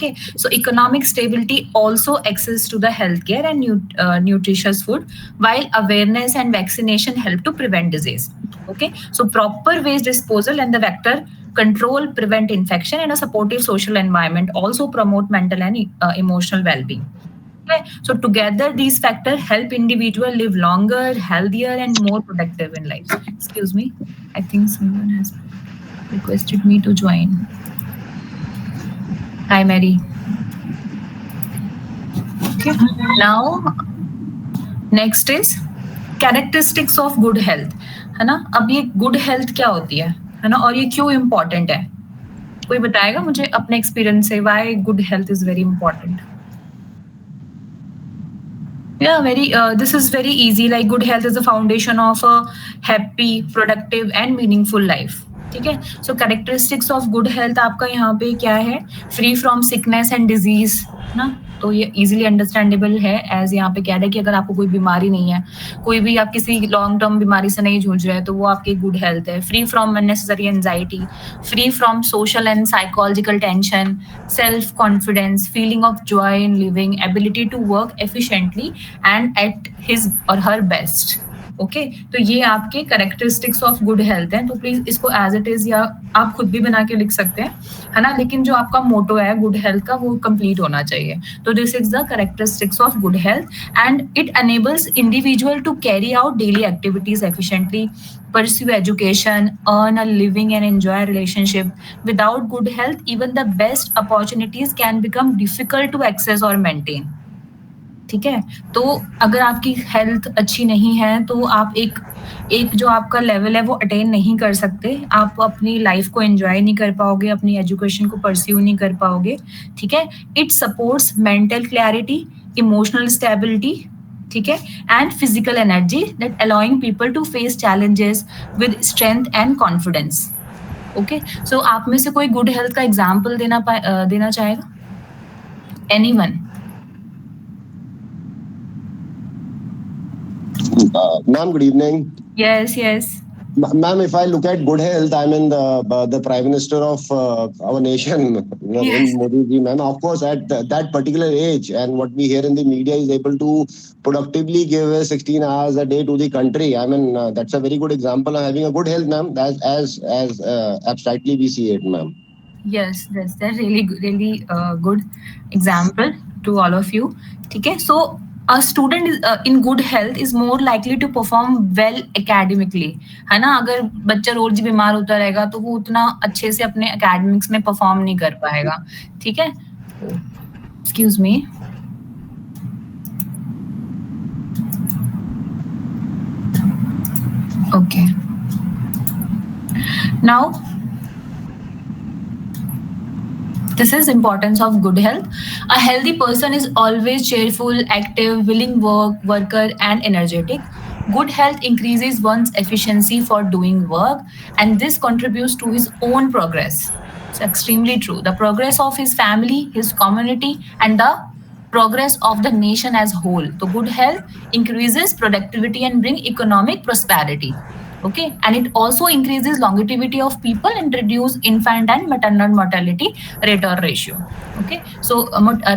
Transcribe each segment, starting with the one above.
Okay, so economic stability also access to the healthcare and nutritious food, while awareness and vaccination help to prevent disease. Okay, so proper waste disposal and the vector control prevent infection, and a supportive social environment also promote mental and emotional well-being. Okay, so together these factors help individual live longer, healthier, and more productive in life. Excuse me, I think someone has requested me to join. Hi, Mary. Okay. Now, next is characteristics of good health, है ना. अब ये good health क्या होती है ना, और ये क्यों इम्पोर्टेंट है. कोई बताएगा मुझे अपने एक्सपीरियंस से why good health is very important. Yeah, this is very easy. Like good health is the foundation of a happy, productive and meaningful life. ठीक है. सो कैरेक्टरिस्टिक्स ऑफ गुड हेल्थ आपका यहाँ पे क्या है, free from sickness and disease ना. तो ये इजीली अंडरस्टैंडेबल है, एज यहाँ पे कह रहा है कि अगर आपको कोई बीमारी नहीं है, कोई भी आप किसी लॉन्ग टर्म बीमारी से नहीं जूझ रहे हैं, तो वो आपकी गुड हेल्थ है. Free from unnecessary anxiety, free from social and psychological tension, self confidence, feeling of joy in living, ability to work efficiently and at his और हर बेस्ट. ओके, तो ये आपके कैरेक्टरिस्टिक्स ऑफ गुड हेल्थ है. तो please इसको as it is या आप खुद भी बना के लिख सकते हैं, है ना. लेकिन जो आपका मोटो है गुड हेल्थ का वो कंप्लीट होना चाहिए. तो this is the characteristics of good health and it enables individual to carry out daily activities efficiently, pursue education, earn a living and enjoy a relationship. Without good health, even the best opportunities can become difficult to access or maintain. ठीक है. तो अगर आपकी health अच्छी नहीं है तो आप एक जो आपका लेवल है वो अटेन नहीं कर सकते, आप अपनी लाइफ को एंजॉय नहीं कर पाओगे, अपनी एजुकेशन को परस्यू नहीं कर पाओगे. ठीक है. It supports mental clarity, emotional stability, ठीक है, and physical energy, that allowing people to face challenges with strength and confidence. Okay, so आप में से कोई गुड हेल्थ का एग्जाम्पल देना चाहेगा? Anyone? Ma'am, good evening. Yes. Ma'am, if I look at good health, I mean the Prime Minister of our nation, Yes. Modi ji, ma'am, of course, at that particular age, and what we hear in the media, is able to productively give 16 hours a day to the country. I mean, that's a very good example of having a good health, ma'am. As abstractly we see it, ma'am. Yes, that's a really good example to all of you. ठीक है. So a student is, in good health is more likely to perform well academically, है ना. अगर बच्चा रोज बीमार होता रहेगा तो वो उतना अच्छे से अपने academics में परफॉर्म नहीं कर पाएगा. ठीक है. Excuse me. Okay. Now, this is importance of good health. A healthy person is always cheerful, active, willing worker and energetic. Good health increases one's efficiency for doing work, and this contributes to his own progress. It's extremely true. The progress of his family, his community, and the progress of the nation as whole. So good health increases productivity and bring economic prosperity. Okay, and it also increases longevity of people and reduce infant and maternal mortality rate or ratio. Okay, so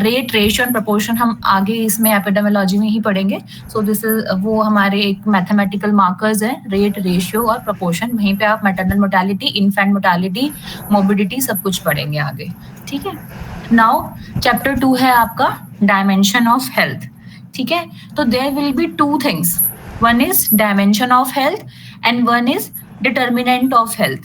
rate, ratio and proportion हम आगे इसमें epidemiology में ही पढ़ेंगे. So this is वो हमारे एक mathematical markers है, rate, ratio और प्रोपोर्शन. वहीं पे आप maternal mortality, infant mortality, morbidity सब कुछ पढ़ेंगे आगे. ठीक है. नाउ चैप्टर 2 है आपका डायमेंशन ऑफ हेल्थ. ठीक है. तो there will be 2 things. One is dimension of health and one is determinant of health.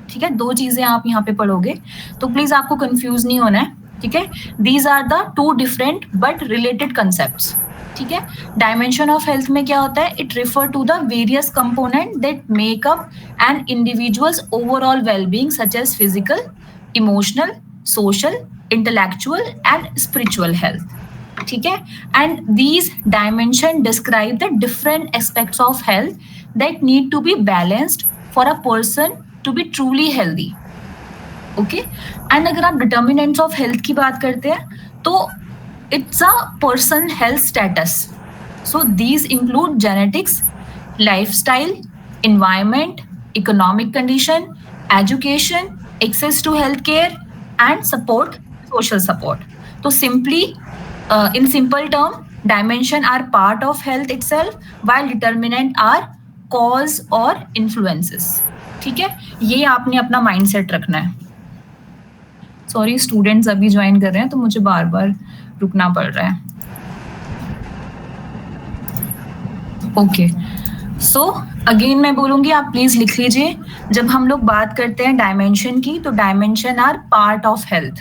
ठीक है. 2 चीजें आप यहाँ पे पढ़ोगे, तो प्लीज आपको कंफ्यूज नहीं होना है. ठीक है. These are the 2 different but related concepts. ठीक है. डायमेंशन ऑफ हेल्थ में क्या होता है? It refer to the various component that make up an individual's overall wellbeing such as physical, emotional, social, intellectual and spiritual health. ठीक है. And these dimension describe the different aspects of health that need to be balanced for a person to be truly healthy. Okay, and अगर आप determinants of health की बात करते हैं तो it's a person health status. So these include genetics, lifestyle, environment, economic condition, education, access to healthcare and support social support. So simply, in simple term, dimension are part of health itself, while determinant are cause और influences. ठीक है, ये आपने अपना mindset रखना है. Sorry, students अभी join कर रहे हैं तो मुझे बार बार रुकना पड़ रहा है. ओके, सो अगेन मैं बोलूंगी, आप प्लीज लिख लीजिए. जब हम लोग बात करते हैं डायमेंशन की, तो dimension are part of health.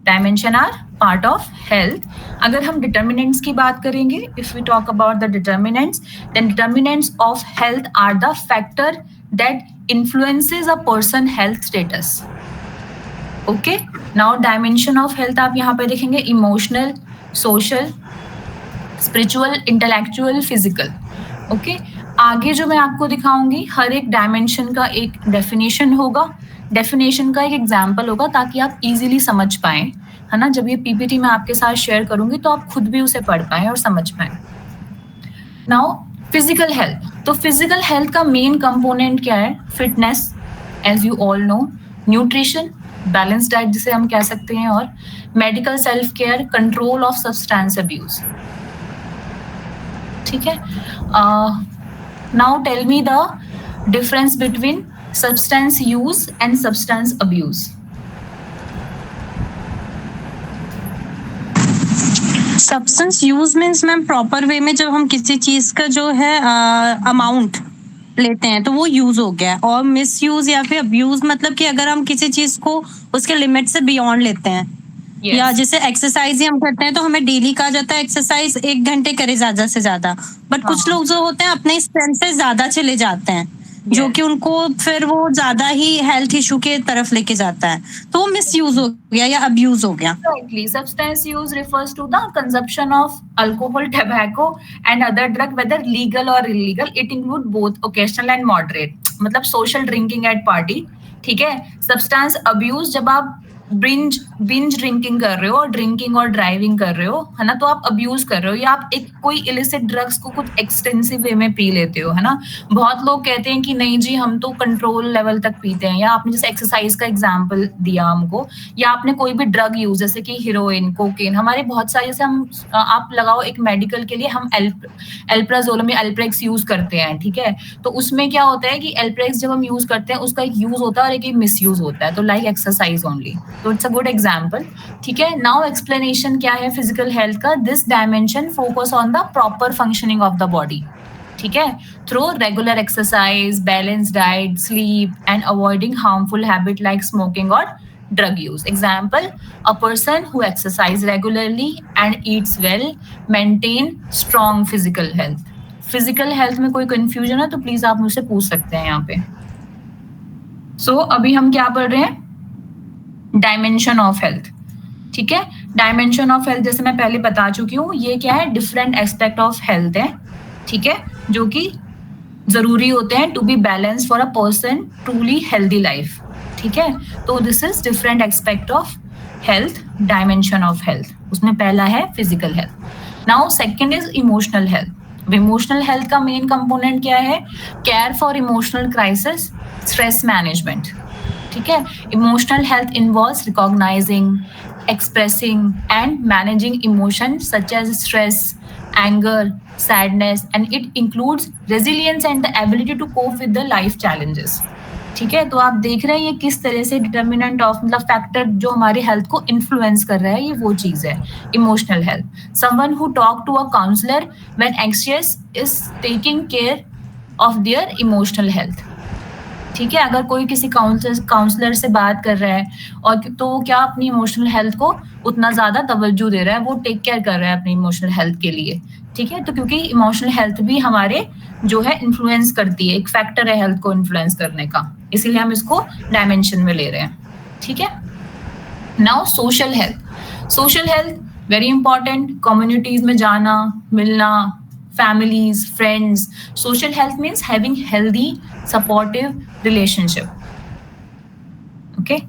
Dimension are part of health. अगर हम डिटर्मिनेंट्स की बात करेंगे, if we talk about the determinants, then determinants of health are the factor that influences a person health status. Okay, now dimension of health आप यहाँ पे देखेंगे, emotional, social, spiritual, intellectual, physical. Okay, आगे जो मैं आपको दिखाऊंगी, हर एक डायमेंशन का एक डेफिनेशन होगा, डेफिनेशन का एक एग्जाम्पल होगा, ताकि आप इजीली समझ पाए, है ना. जब ये पीपीटी मैं आपके साथ शेयर करूंगी तो आप खुद भी उसे पढ़ पाए और समझ पाए. Now physical health. तो फिजिकल हेल्थ का मेन कंपोनेंट क्या है? Fitness, as you all know, nutrition, balance diet जिसे हम कह सकते हैं, और medical self care, control of substance abuse. ठीक है. Now tell me the difference between substance use and substance abuse. Substance use means ma'am proper way में जब हम किसी चीज का जो है अमाउंट लेते हैं तो वो यूज हो गया. और मिस यूज या फिर अब्यूज मतलब कि अगर हम किसी चीज को उसके लिमिट से बियॉन्ड लेते हैं. Yes. या जैसे एक्सरसाइज ही हम करते हैं तो हमें डेली कहा जाता है एक्सरसाइज 1 घंटे करे ज्यादा से ज्यादा, बट कुछ लोग जो होते हैं अपने स्ट्रेंथ से ज्यादा चले जाते हैं, जो कि उनको फिर वो ज्यादा ही हेल्थ इशू के तरफ लेके जाता है, तो वो मिस यूज हो गया या अब्यूज हो गया. Exactly. Substance use refers to the consumption of alcohol, tobacco and other drug, whether legal or illegal. It include both occasional and moderate. मतलब social drinking at party. ठीक है. Substance abuse जब आप बिंज ड्रिंकिंग कर रहे हो और drinking और ड्राइविंग कर रहे हो, है ना, तो आप अब्यूज कर रहे हो, या आप एक कोई इलिसिट ड्रग्स को कुछ एक्सटेंसिव वे में पी लेते हो, है ना. बहुत लोग कहते हैं कि नहीं जी हम तो कंट्रोल लेवल तक पीते हैं, या आपने जैसे एक्सरसाइज का एग्जांपल दिया हमको, या आपने कोई भी ड्रग यूज जैसे कि हीरोइन, कोकेन, हमारे बहुत सारे, जैसे हम आप लगाओ एक मेडिकल के लिए हम एल्प्राजोलम या एल्प्रेक्स यूज करते हैं. ठीक है, तो उसमें क्या होता है कि एल्प्रेक्स जब हम यूज करते हैं उसका एक यूज होता है और एक मिस यूज होता है, तो लाइक एक्सरसाइज ओनली. तो इट्स अ गुड एग्जाम्पल. ठीक है. नाउ एक्सप्लेनेशन क्या है फिजिकल हेल्थ का? This dimension focus on the proper functioning of the body. ठीक है, through regular exercise, balance diet, sleep and avoiding harmful habit like smoking और drug use. Example, a person who exercise regularly and eats well maintain strong physical health. Physical health में कोई confusion है तो please आप मुझसे पूछ सकते हैं यहाँ पे. So अभी हम क्या पढ़ रहे हैं? Dimension of health. ठीक है, डायमेंशन ऑफ हेल्थ जैसे मैं पहले बता चुकी हूँ, ये क्या है? डिफरेंट एस्पेक्ट ऑफ हेल्थ है. ठीक है, जो कि जरूरी होते हैं to be balance for a person truly healthy life. ठीक है, तो this is different aspect of health, dimension of health. उसमें पहला है physical health. Now second is emotional health. Emotional health का मेन कंपोनेंट क्या है? Care for emotional crisis, stress management. ठीक है, emotional health involves recognizing, expressing and managing emotion such as stress, anger, sadness, and it includes resilience and the ability to cope with the life challenges. ठीक है, तो आप देख रहे हैं ये किस तरह से डिटर्मिनेंट ऑफ मतलब फैक्टर जो हमारे हेल्थ को इन्फ्लुएंस कर रहा है, ये वो चीज है emotional health. Someone who talk to a counsellor when anxious is taking care of their emotional health. ठीक है, अगर कोई किसी काउंसलर से बात कर रहा है और तो वो क्या अपनी इमोशनल हेल्थ को उतना ज्यादा तवज्जो दे रहा है, वो टेक केयर कर रहा है अपनी इमोशनल हेल्थ के लिए. ठीक है, तो क्योंकि इमोशनल हेल्थ भी हमारे जो है इन्फ्लुएंस करती है, एक फैक्टर है हेल्थ को इन्फ्लुएंस करने का, इसीलिए हम इसको डायमेंशन में ले रहे हैं. ठीक है. Now social health. Social health very important. Communities में जाना, मिलना, families, friends. Social health means having healthy, supportive relationship. Okay?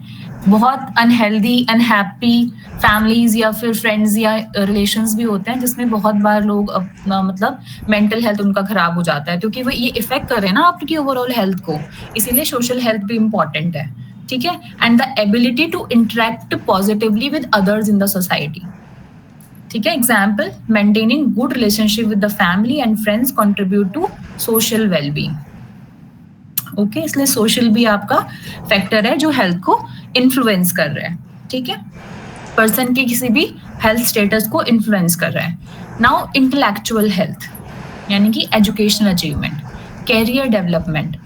बहुत अनहेल्दी, अनहैप्पी फैमिलीज या फिर फ्रेंड्स या रिलेशंस भी होते हैं जिसमें बहुत बार लोग मतलब मेंटल हेल्थ उनका खराब हो जाता है, क्योंकि वो ये इफेक्ट कर रहे हैं ना आपकी ओवरऑल हेल्थ को. इसीलिए सोशल हेल्थ भी इम्पॉर्टेंट है. ठीक है, and the ability to interact positively with others in the society. ठीक है, example, maintaining good relationship with the family and friends contribute to social wellbeing. Okay, इसलिए सोशल भी आपका फैक्टर है जो हेल्थ को इन्फ्लुएंस कर रहा है. ठीक है, पर्सन के किसी भी हेल्थ स्टेटस को इन्फ्लुएंस कर रहा है. नाउ इंटेलेक्चुअल हेल्थ यानी कि एजुकेशनल अचीवमेंट, कैरियर डेवलपमेंट.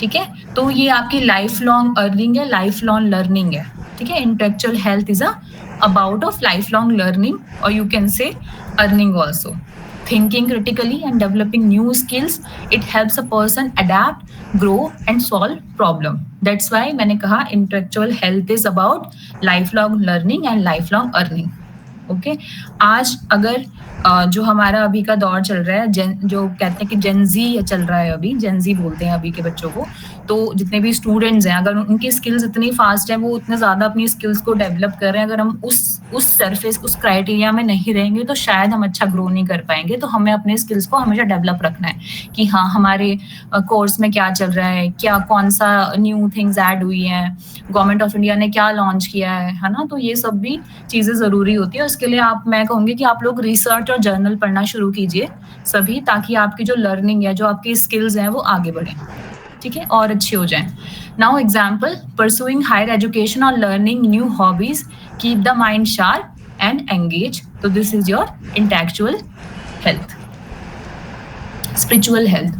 ठीक है, तो ये आपकी लाइफ लॉन्ग अर्निंग है, लाइफ लॉन्ग लर्निंग है. ठीक है, intellectual health is about of lifelong learning, or you can say earning also. Thinking critically and developing new skills, it helps a person adapt, grow and solve problem. That's why मैंने कहा intellectual health is about lifelong learning and lifelong earning. Okay, आज अगर जो हमारा अभी का दौर चल रहा है, जो कहते हैं कि जेनजी चल रहा है, अभी जेनजी बोलते हैं अभी के बच्चों को, तो जितने भी स्टूडेंट्स हैं, अगर उनकी स्किल्स इतनी फास्ट है, वो उतने ज़्यादा अपनी स्किल्स को डेवलप कर रहे हैं, अगर हम उस सरफेस, उस क्राइटेरिया में नहीं रहेंगे तो शायद हम अच्छा ग्रो नहीं कर पाएंगे. तो हमें अपने स्किल्स को हमेशा डेवलप रखना है कि हाँ, हमारे कोर्स में क्या चल रहा है, क्या कौन सा न्यू थिंग्स ऐड हुई हैं, गवर्नमेंट ऑफ इंडिया ने क्या लॉन्च किया है ना. तो ये सब भी चीज़ें ज़रूरी होती है. उसके लिए मैं कहूँगी कि आप लोग रिसर्च और जर्नल पढ़ना शुरू कीजिए सभी, ताकि आपकी जो लर्निंग है, जो आपकी स्किल्स हैं, वो आगे बढ़ें. ठीक है, और अच्छी हो जाएं. Now example, pursuing higher education और learning new hobbies keep the mind sharp and engage. तो this is your intellectual health. Spiritual health,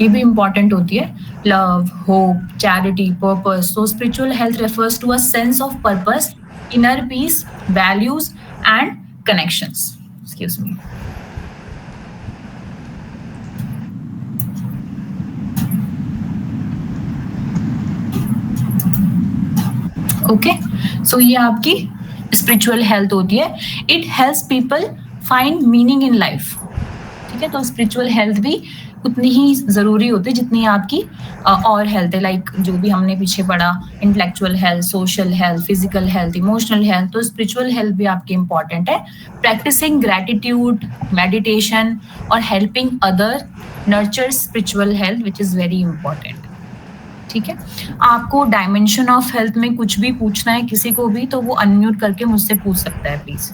ये भी इंपॉर्टेंट होती है. Love, hope, charity, purpose. So spiritual health refers to a sense of purpose, inner peace, values and connections. Excuse me. Okay, so ये आपकी spiritual health होती है. It helps people find meaning in life. ठीक है, तो spiritual health भी उतनी ही ज़रूरी होती है जितनी आपकी और हेल्थ है. लाइक जो भी हमने पीछे पढ़ा, intellectual health, social health, physical health, emotional health, तो स्पिरिचुअल हेल्थ भी आपकी इंपॉर्टेंट है. प्रैक्टिसिंग ग्रैटिट्यूड, मेडिटेशन और helping other nurture spiritual health, which is very important. ठीक है, आपको डायमेंशन ऑफ हेल्थ में कुछ भी पूछना है किसी को भी, तो वो अनम्यूट करके मुझसे पूछ सकता है please.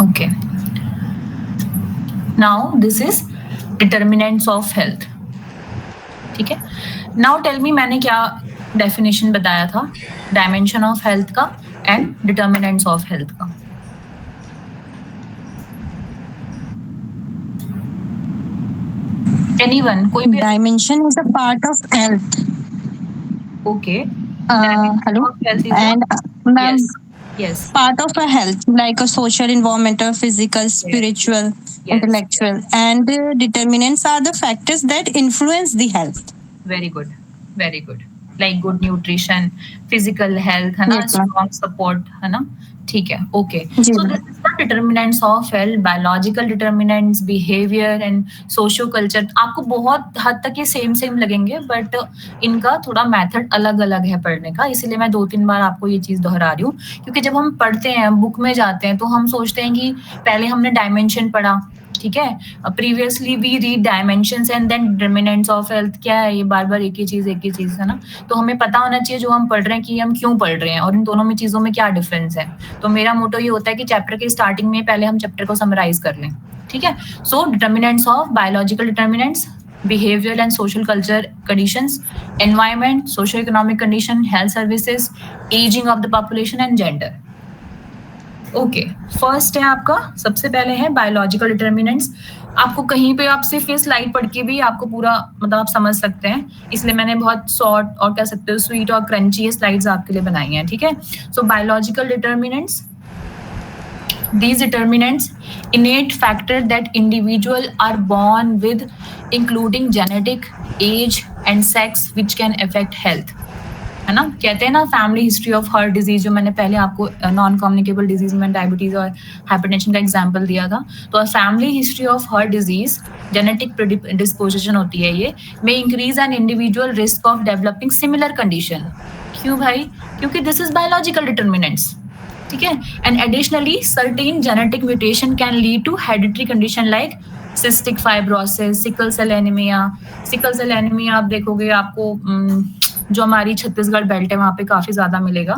Okay. Now this is determinants of health. ठीक है. Now tell me, मैंने क्या definition बताया था dimension of health का and determinants of health का? Anyone? कोई भी? Dimension is a part of health. Okay. Hello. And ma'am. Yes. Part of a health, like a social, environmental, physical, spiritual, intellectual, and determinants are the factors that influence the health. Very good, very good. Like good nutrition, physical health, है ना, strong support, है ना. ठीक है, okay. So this is the determinants of health, biological determinants, behavior and socio-culture. आपको बहुत हद तक ये सेम लगेंगे, बट इनका थोड़ा मेथड अलग है पढ़ने का. इसीलिए मैं 2-3 बार आपको ये चीज़ दोहरा रही हूँ, क्योंकि जब हम पढ़ते हैं, बुक में जाते हैं, तो हम सोचते हैं कि पहले हमने डायमेंशन पढ़ा. ठीक है, previously we read dimensions and then determinants of health. क्या है ये, बार एक ही चीज़ है ना. तो हमें पता होना चाहिए जो हम पढ़ रहे हैं कि हम क्यों पढ़ रहे हैं और इन दोनों में चीज़ों में क्या डिफरेंस है. तो मेरा मोटो ये होता है कि चैप्टर के स्टार्टिंग में पहले हम चैप्टर को समराइज कर लें. ठीक है, so determinants of biological determinants, behavioral and social culture conditions, environment, socio-economic condition, health services, aging of the population and gender. Okay, first है आपका, सबसे पहले है बायोलॉजिकल डिटरमिनेंट्स. आपको कहीं पे आप सिर्फ ये स्लाइड पढ़ के भी आपको पूरा मतलब आप समझ सकते हैं, इसलिए मैंने बहुत शॉर्ट और कह सकते हो स्वीट और क्रंची स्लाइड्स आपके लिए बनाई हैं. ठीक है, so biological determinants, these determinants innate factor that individual are born with, including genetic, age and sex, which can affect health. है ना. कहते हैं ना family history of heart disease, जो मैंने पहले आपको नॉन कम्युनिकेबल डिजीज में डायबिटीज और हाइपरटेंशन का एग्जांपल दिया था. तो family history of heart disease genetic predisposition होती है, ये में increase an individual risk of developing similar condition. क्यों भाई? क्योंकि दिस इज बायोलॉजिकल डिटर्मिनेंट्स. ठीक है. And additionally certain genetic mutation can lead to hereditary condition like cystic fibrosis, sickle cell anaemia. Sickle cell anaemia आप देखोगे आपको जो हमारी छत्तीसगढ़ बेल्ट है वहाँ पे काफ़ी ज़्यादा मिलेगा.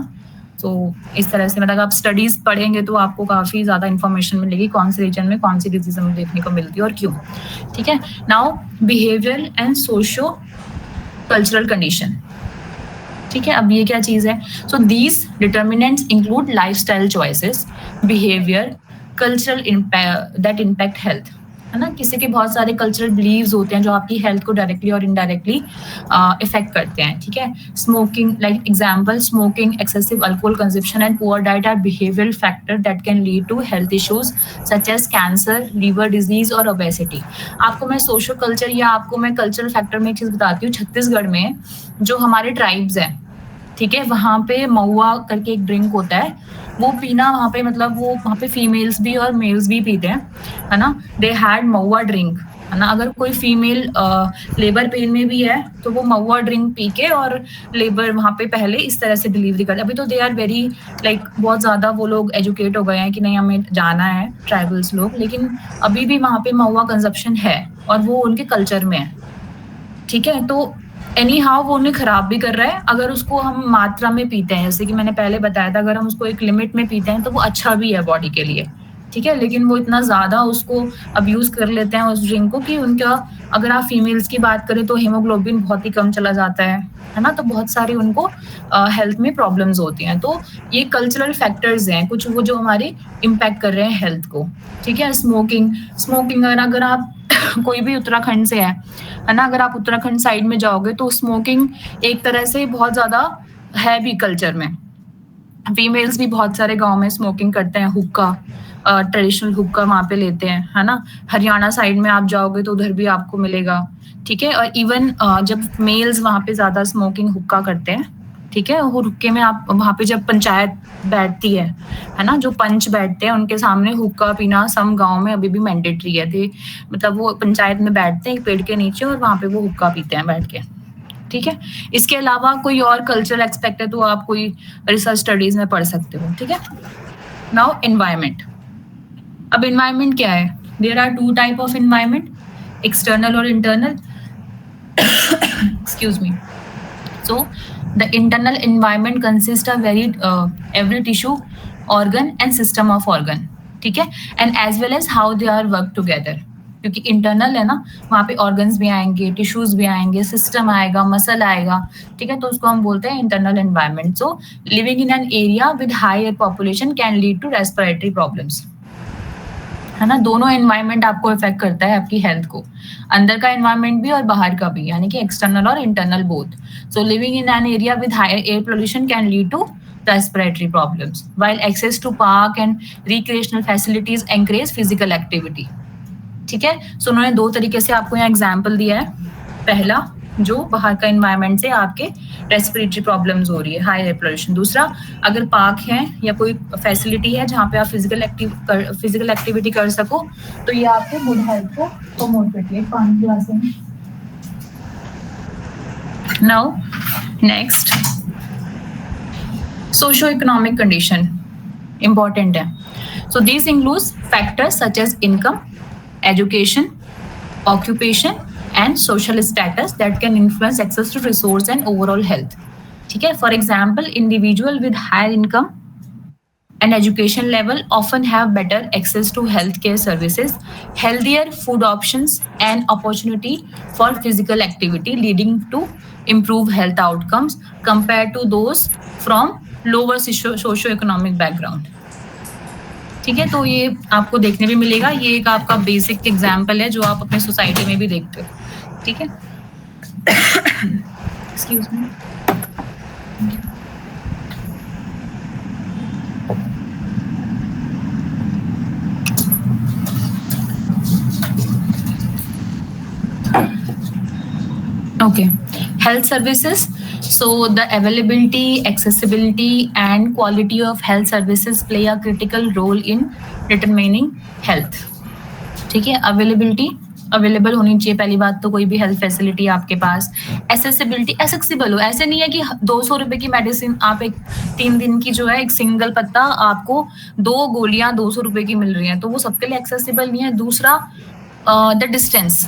तो इस तरह से मतलब आप स्टडीज़ पढ़ेंगे तो आपको काफ़ी ज़्यादा इन्फॉर्मेशन मिलेगी कौन से रीजन में कौन सी डिजीज हमें देखने को मिलती है और क्यों. ठीक है. Now behaviour and socio cultural condition. ठीक है. अब ये क्या चीज़ है? So these determinants include lifestyle choices, behaviour, cultural that impact health. है ना. किसी के बहुत सारे कल्चरल बिलीव्स होते हैं जो आपकी हेल्थ को डायरेक्टली और इनडायरेक्टली इफेक्ट करते हैं. ठीक है. Smoking, like example, smoking, excessive alcohol consumption and poor diet are behavioural factor that can lead to health issues such as cancer, liver disease और ओबेसिटी. आपको मैं सोशल कल्चर या आपको मैं कल्चरल फैक्टर में एक चीज़ बताती हूँ. छत्तीसगढ़ में जो हमारे ट्राइब्स हैं, ठीक है, वहाँ पे महुआ करके एक ड्रिंक होता है, वो पीना वहाँ पे मतलब वो वहाँ पे फीमेल्स भी और मेल्स भी पीते हैं, है ना. दे हैड महुआ ड्रिंक, है ना. अगर कोई फीमेल लेबर पेन में भी है तो वो महुआ ड्रिंक पी के और लेबर वहाँ पे पहले इस तरह से डिलीवरी करते. अभी तो दे आर वेरी लाइक बहुत ज़्यादा वो लोग एजुकेट हो गए हैं कि नहीं हमें जाना है ट्राइबल्स लोग, लेकिन अभी भी वहाँ पे महुआ कंजप्शन है और वो उनके कल्चर में है. ठीक है. तो एनी हाउ वो उन्हें खराब भी कर रहा है अगर उसको हम मात्रा में पीते हैं. जैसे कि मैंने पहले बताया था, अगर हम उसको एक लिमिट में पीते हैं तो वो अच्छा भी है बॉडी के लिए. ठीक है. लेकिन वो इतना ज़्यादा उसको अब्यूज़ कर लेते हैं उस ड्रिंक को कि उनका, अगर आप फीमेल्स की बात करें तो हीमोग्लोबिन बहुत ही कम चला जाता है ना. तो बहुत सारी उनको हेल्थ में प्रॉब्लम्स होती हैं. तो ये कल्चरल फैक्टर्स हैं कुछ वो जो हमारे इम्पैक्ट कर रहे हैं हेल्थ को. ठीक है. स्मोकिंग अगर आप कोई भी उत्तराखंड से है ना, अगर आप उत्तराखंड साइड में जाओगे तो स्मोकिंग एक तरह से बहुत ज़्यादा है भी कल्चर में. फीमेल्स भी बहुत सारे गांव में स्मोकिंग करते हैं, हुक्का, ट्रेडिशनल हुक्का वहाँ पे लेते हैं, है ना. हरियाणा साइड में आप जाओगे तो उधर भी आपको मिलेगा. ठीक है. और इवन जब मेल्स वहाँ पे ज़्यादा स्मोकिंग हुक्का करते हैं, ठीक है, वो हुक्के में आप वहाँ पे जब पंचायत बैठती है ना, जो पंच बैठते हैं उनके सामने हुक्का पीना सम गांव में अभी भी मैंडेटरी है. मतलब वो पंचायत में बैठते हैं एक पेड़ के नीचे और वहाँ पे वो हुक्का पीते हैं बैठ के. ठीक है. इसके अलावा कोई और कल्चरल एक्सपेक्ट है तो आप कोई रिसर्च स्टडीज में पढ़ सकते हो. ठीक है. Now environment. अब एनवायरमेंट क्या है? There are two type of environment, external और internal. Excuse me. So the internal environment consists of every tissue, organ and system of organ. ठीक है. And as well as how they are work together. क्योंकि internal है ना, वहाँ पे organs भी आएंगे, टिश्यूज भी आएंगे, सिस्टम आएगा, मसल आएगा. ठीक है. तो उसको हम बोलते हैं internal environment. So living in an area with high air population can lead to respiratory problems, है ना. दोनों एनवायरनमेंट आपको इफेक्ट करता है आपकी हेल्थ को, अंदर का एनवायरनमेंट भी और बाहर का भी, यानी कि एक्सटर्नल और internal both. So living in an area with high air pollution can lead to respiratory problems, while access to park and recreational facilities encourage physical activity. ठीक है. सो उन्होंने दो तरीके से आपको यहाँ एग्जाम्पल दिया है. पहला, जो बाहर का एनवायरनमेंट से आपके रेस्पिरेटरी प्रॉब्लम्स हो रही है, हाई एयर पोल्यूशन. दूसरा, अगर पार्क है या कोई फैसिलिटी है जहाँ पे आप फिजिकल एक्टिविटी कर सको तो ये आपके गुड हेल्थ को प्रमोट करती है. 5 क्लास में. Now next, socio economic condition important है. So this includes factors such as income, education, occupation and social status that can influence access to resource and overall health. ठीक है. For example, individual with higher income and education level often have better access to healthcare services, healthier food options and opportunity for physical activity, leading to improved health outcomes compared to those from lower socio-economic background. ठीक है. तो ये आपको देखने भी मिलेगा. ये एक आपका बेसिक एग्जाम्पल है जो आप अपने सोसाइटी में भी देखते हो. ठीक है. Excuse me. Okay. Health services So the availability, accessibility and quality of health services play a critical role in determining health. ठीक है, अवेलेबिलिटी अवेलेबल होनी चाहिए पहली बात तो, कोई भी हेल्थ फैसिलिटी आपके पास। एसेसिबिलिटी, एक्सेसिबल हो, ऐसे नहीं है कि 200 रुपए की मेडिसिन आप एक 3 दिन की जो है एक सिंगल पत्ता आपको 2 गोलियां 200 रुपए की मिल रही हैं, तो वो सबके लिए एक्सेसिबल नहीं है। दूसरा द डिस्टेंस,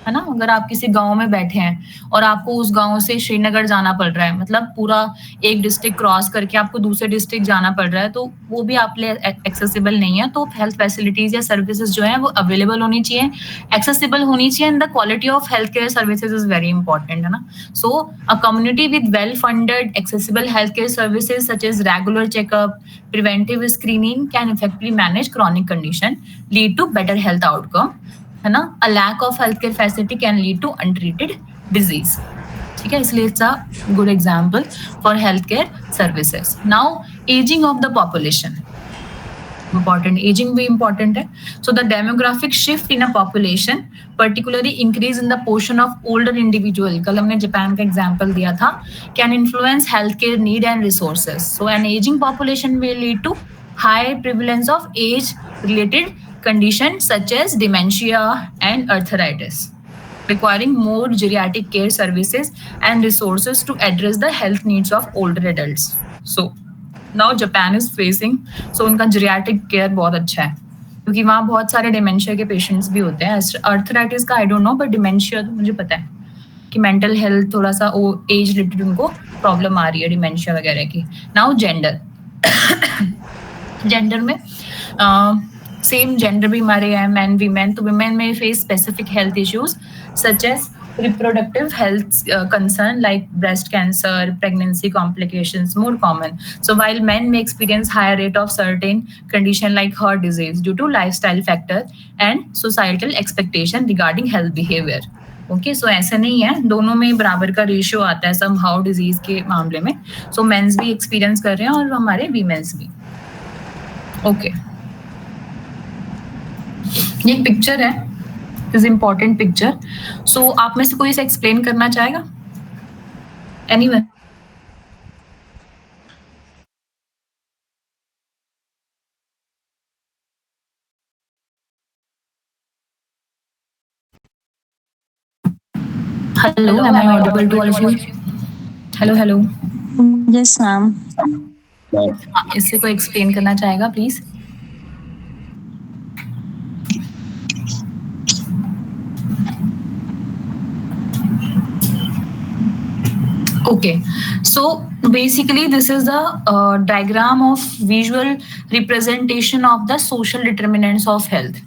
है ना, अगर आप किसी गांव में बैठे हैं और आपको उस गांव से श्रीनगर जाना पड़ रहा है, मतलब पूरा एक डिस्ट्रिक्ट क्रॉस करके आपको दूसरे डिस्ट्रिक्ट जाना पड़ रहा है, तो वो भी आप लिए एक्सेसिबल नहीं है। तो हेल्थ फैसिलिटीज या सर्विसेज जो है वो अवेलेबल होनी चाहिए, एक्सेसिबल होनी चाहिए, and the quality of health care services is very important, है ना। So a community with well funded accessible health care services such as regular checkup, preventive screening can effectively manage chronic condition, lead to better health outcome, है ना। A lack of health care facility can lead to untreated disease, ठीक है, इसलिए it's a good example for health care services. Now ageing of the population, important, aging भी important है। So the demographic shift in a population, particularly increase in the portion of older individual, कल हमने Japan का example दिया था, can influence healthcare need and resources. So an aging population will lead to high prevalence of age-related conditions such as dementia and arthritis, requiring more geriatric care services and resources to address the health needs of older adults. So now Japan is facing, so उनका geriatric care बहुत अच्छा है, क्योंकि वहाँ बहुत सारे dementia के patients भी होते हैं। अर्थराइटिस का I don't know, but dementia तो मुझे पता है कि मेंटल हेल्थ थोड़ा सा वो एज रिलेटेड उनको प्रॉब्लम आ रही है डिमेंशिया वगैरह की। नाउ जेंडर, जेंडर में सेम जेंडर भी हमारे हैं, मैन वीमेन, तो वीमेन में face specific health issues such as reproductive health concern like breast cancer, pregnancy complications more common. So while men may experience higher rate of certain condition like heart disease due to lifestyle factor and societal expectation regarding health behavior. Okay, so ऐसा नहीं है, दोनों में बराबर का ratio आता है some how disease के मामले में। सो मेंस भी एक्सपीरियंस कर रहे हैं और हमारे वीमेंस भी। ओके, ये पिक्चर है, इज इम्पोर्टेंट पिक्चर। सो आप में से कोई इसे एक्सप्लेन करना चाहेगा? Anyone? Hello, am I audible to all of you? Hello hello, Yes, ma'am. इससे कोई एक्सप्लेन करना चाहेगा please? Okay, so basically this is a diagram of visual representation of the social determinants of health.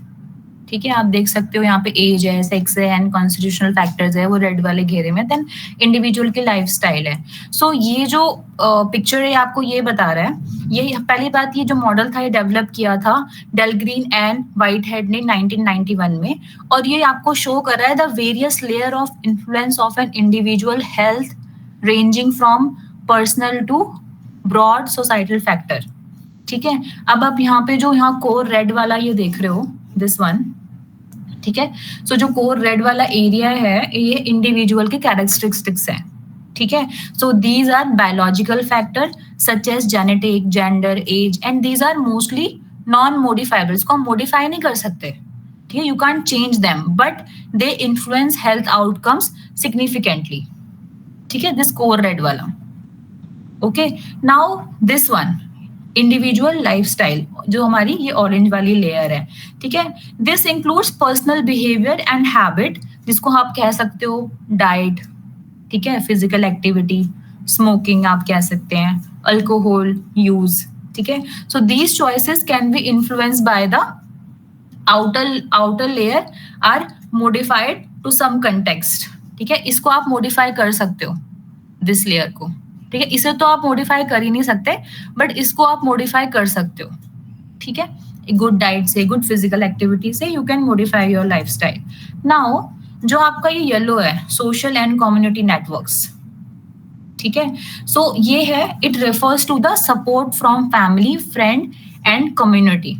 ठीक है, आप देख सकते हो यहाँ पे एज है, सेक्स है एंड कॉन्स्टिट्यूशनल फैक्टर्स है, वो रेड वाले घेरे में, देन इंडिविजुअल की लाइफस्टाइल है। सो ये जो पिक्चर है आपको ये बता रहा है, ये पहली बात, ये जो मॉडल था ये डेवलप किया था डेलग्रीन एंड व्हाइटहेड ने 1991 में, और ये आपको शो कर रहा है the various layer of influence of an individual health ranging from personal to broad societal factor, ठीक है। अब आप यहाँ पे जो यहाँ कोर रेड वाला ये देख रहे हो, दिस वन, ठीक है। सो जो कोर रेड वाला एरिया है ये इंडिविजुअल के कैरेक्टरिस्टिक्स हैं, ठीक है। So these are biological factor such as genetic, gender, age, and these are mostly non modifiable, इसको हम मॉडिफाई नहीं कर सकते, ठीक है, you can change them, but they influence health outcomes significantly, ठीक है, दिस कोर रेड वाला। Okay, now this one individual lifestyle, जो हमारी ये ऑरेंज वाली लेयर है, ठीक है। This includes personal behaviour and habit, जिसको आप कह सकते हो डाइट, ठीक है, फिजिकल एक्टिविटी, स्मोकिंग आप कह सकते हैं, अल्कोहल यूज, ठीक है। So these choices can be influenced by the outer layer or modified to some context, ठीक है। इसको आप मॉडिफाई कर सकते हो, दिस लेयर को, ठीक है। इसे तो आप मॉडिफाई कर ही नहीं सकते, बट इसको आप मॉडिफाई कर सकते हो, ठीक है। गुड डाइट से, गुड फिजिकल एक्टिविटी से you can modify your lifestyle. Now जो आपका ये येलो है, सोशल एंड कम्युनिटी नेटवर्क्स, ठीक है। सो ये है, it refers to the support from family, friend and community.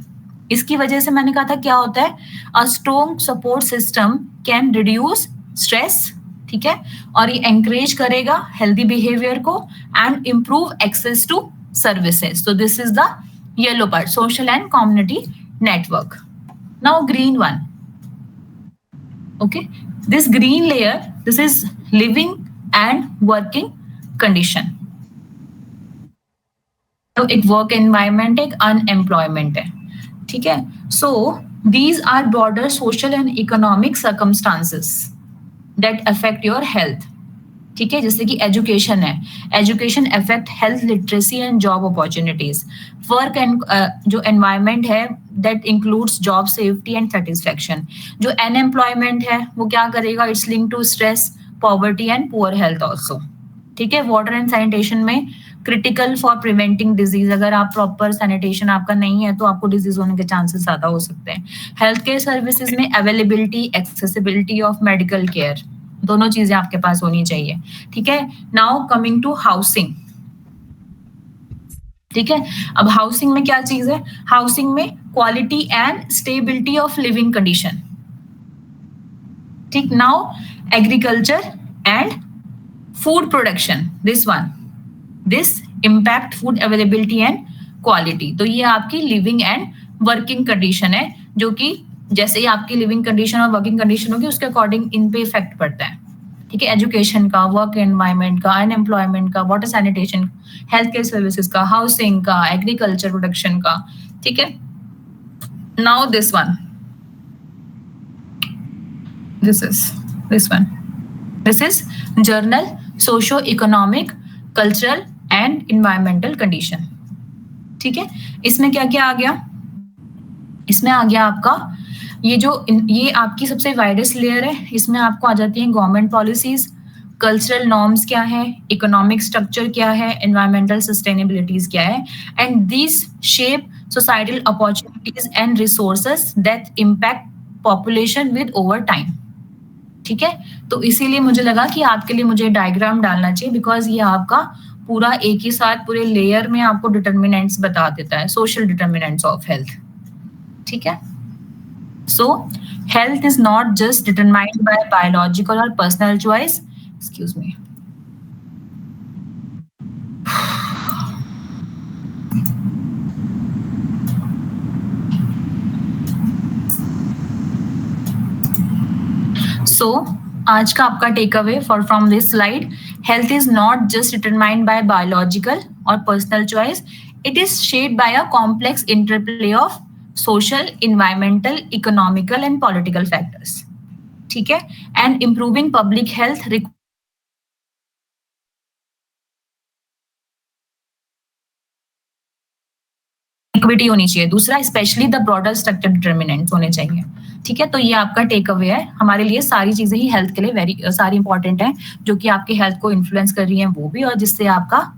इसकी वजह से मैंने कहा था क्या होता है, a strong support system can reduce stress, ठीक है, और ये एंकरेज करेगा हेल्दी बिहेवियर को and improve access to services. So this is the yellow part, social and community network. Now green one. Okay, this green layer, this is living and working condition. तो एक work environment, एक unemployment है, ठीक है. So these are broader social and economic circumstances that affect your health. ठीक है, जैसे कि एजुकेशन है, education affect health, literacy and job opportunities. Work and जो एनवायरमेंट है that includes job safety and satisfaction. जो अनएम्प्लॉयमेंट है वो क्या करेगा, it's link to stress, poverty and poor health also. ठीक है, वाटर एंड सैनिटेशन में क्रिटिकल फॉर प्रिवेंटिंग डिजीज. अगर आप प्रॉपर सैनिटेशन आपका नहीं है तो आपको डिजीज होने के चांसेस ज्यादा हो सकते हैं. हेल्थ केयर सर्विसेज में availability, accessibility of medical care, दोनों चीजें आपके पास होनी चाहिए. ठीक है, नाउ कमिंग टू हाउसिंग. ठीक है, अब हाउसिंग में क्या चीज है, हाउसिंग में quality and stability of living condition. ठीक, now agriculture and food production, this one, this impact food availability and quality. तो ये आपकी लिविंग एंड वर्किंग कंडीशन है, जो कि जैसे ही आपकी लिविंग कंडीशन और वर्किंग कंडीशन होगी उसके अकॉर्डिंग इन पे इफेक्ट पड़ता है. ठीक है, एजुकेशन का, वर्क एनवायरमेंट का, अनएम्प्लॉयमेंट का, water sanitation, health care services का, हाउसिंग का, एग्रीकल्चर प्रोडक्शन का. ठीक है, now this one, this is journal socio economic cultural and environmental condition. ठीक है, इसमें क्या क्या आ गया, इसमें आ गया आपका ये आपकी सबसे वाइडेस्ट लेयर है. इसमें आपको आ जाती है गवर्नमेंट पॉलिसीज, कल्चरल नॉर्म्स क्या है, इकोनॉमिक स्ट्रक्चर क्या है, एनवायरमेंटल सस्टेनेबिलिटीज क्या है, and this shape societal opportunities and resources that impact population with over time. ठीक है, तो इसीलिए मुझे लगा कि आपके लिए मुझे डायग्राम डालना चाहिए, बिकॉज ये आपका पूरा एक ही साथ पूरे लेयर में आपको डिटर्मिनेंट्स बता देता है, सोशल डिटर्मिनेंट्स ऑफ हेल्थ. ठीक है, so health is not just determined by biological or personal choice. Excuse me. So आज का आपका take away for from this slide, health is not just determined by biological और personal choice, it is shaped by a complex interplay of social, environmental, economical and political factors. ठीक है, and improving public health equity होनी चाहिए. दूसरा, specially the broader structure determinants होने चाहिए. ठीक है, तो ये आपका टेक अवे है. हमारे लिए सारी चीजें ही हेल्थ के लिए सारी इंपॉर्टेंट है, जो कि आपकी हेल्थ को इन्फ्लुएंस कर रही हैं वो भी, और जिससे आपका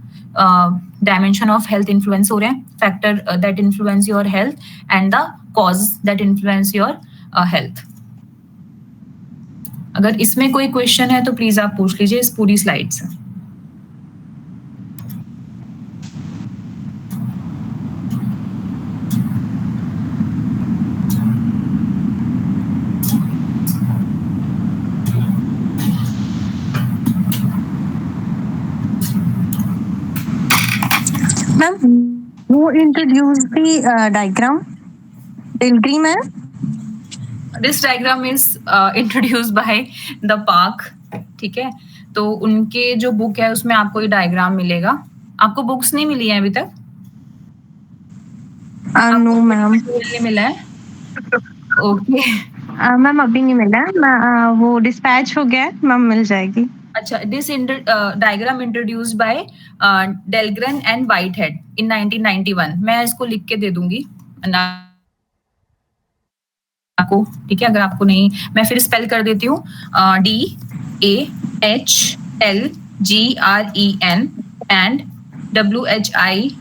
dimension of health influence हो रहे हैं, factor that influence your health and the cause that influence your health. अगर इसमें कोई क्वेश्चन है तो प्लीज आप पूछ लीजिए इस पूरी स्लाइड से. Ma'am, who introduced the diagram? Dilgri ma'am? This diagram is introduced by the Park. ठीक है, तो उनके जो बुक है उसमें आपको ये डायग्राम मिलेगा. आपको बुक्स नहीं मिली है अभी तक? नो मैम, मिला है. ओके मैम अभी नहीं मिला, वो डिस्पैच हो गया, मैम मिल जाएगी. अच्छा, this diagram introduced by Dahlgren and Whitehead in 1991. मैं इसको लिख के दे दूंगी आपको. ठीक है, अगर आपको नहीं, मैं फिर स्पेल कर देती हूँ. DAHLGREN and WHITE,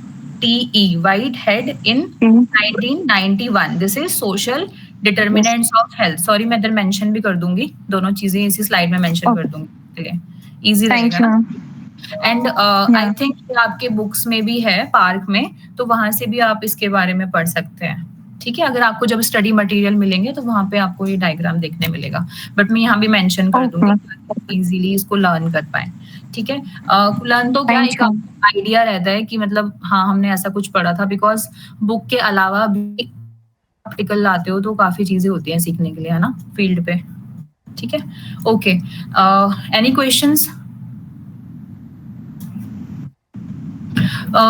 whitehead in 1991. This is social determinants of health. Sorry, मैं इधर मेंशन भी कर दूंगी, दोनों चीजें इसी स्लाइड में मेंशन कर दूंगी. इजी रहेगा. एंड आई थिंक आपके बुक्स में भी है, पार्क में, तो वहां से भी आप इसके बारे में पढ़ सकते हैं. ठीक है, अगर आपको जब स्टडी मटेरियल मिलेंगे तो वहां पे आपको ये डायग्राम देखने मिलेगा, बट मैं यहाँ भी मेंशन कर दूंगी इजीली इसको लर्न कर पाए। ठीक है, लर्न तो क्या एक आइडिया रहता है कि मतलब हाँ हमने ऐसा कुछ पढ़ा था, बिकॉज बुक के अलावा भी प्रैक्टिकल लाते हो तो काफी चीजें होती हैं सीखने के लिए, है ना, फील्ड पे। ठीक है, ओके, एनी क्वेश्चंस?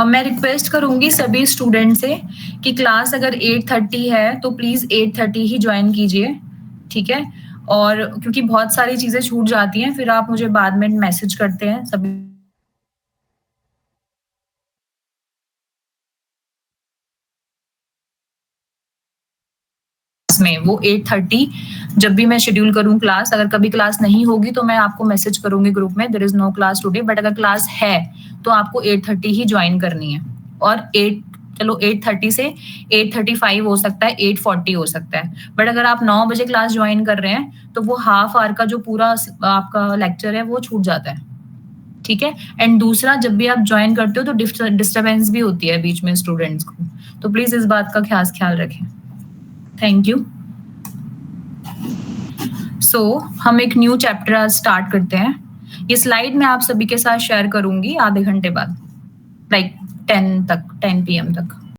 मैं रिक्वेस्ट करूंगी सभी स्टूडेंट से कि क्लास अगर 8:30 है तो प्लीज 8:30 ही ज्वाइन कीजिए। ठीक है, और क्योंकि बहुत सारी चीजें छूट जाती हैं फिर आप मुझे बाद में मैसेज करते हैं सभी में, वो 8:30 जब भी मैं शेड्यूल करूं क्लास, अगर कभी क्लास नहीं होगी तो मैं आपको मैसेज करूंगी ग्रुप में, there is no class today, but अगर क्लास है तो आपको 8:30 ही ज्वाइन करनी है। और 8:30 से 8:35 हो सकता है, 8:40 हो सकता है, बट अगर आप 9 बजे क्लास ज्वाइन कर रहे हैं तो वो हाफ आवर का जो पूरा आपका लेक्चर है वो छूट जाता है। ठीक है, एंड दूसरा जब भी आप ज्वाइन करते हो तो डिस्टर्बेंस भी होती है बीच में स्टूडेंट्स को, तो प्लीज इस बात का खास ख्याल रखें। Thank you. सो हम एक न्यू चैप्टर आज स्टार्ट करते हैं। ये स्लाइड मैं आप सभी के साथ शेयर करूंगी आधे घंटे बाद, लाइक 10 PM तक।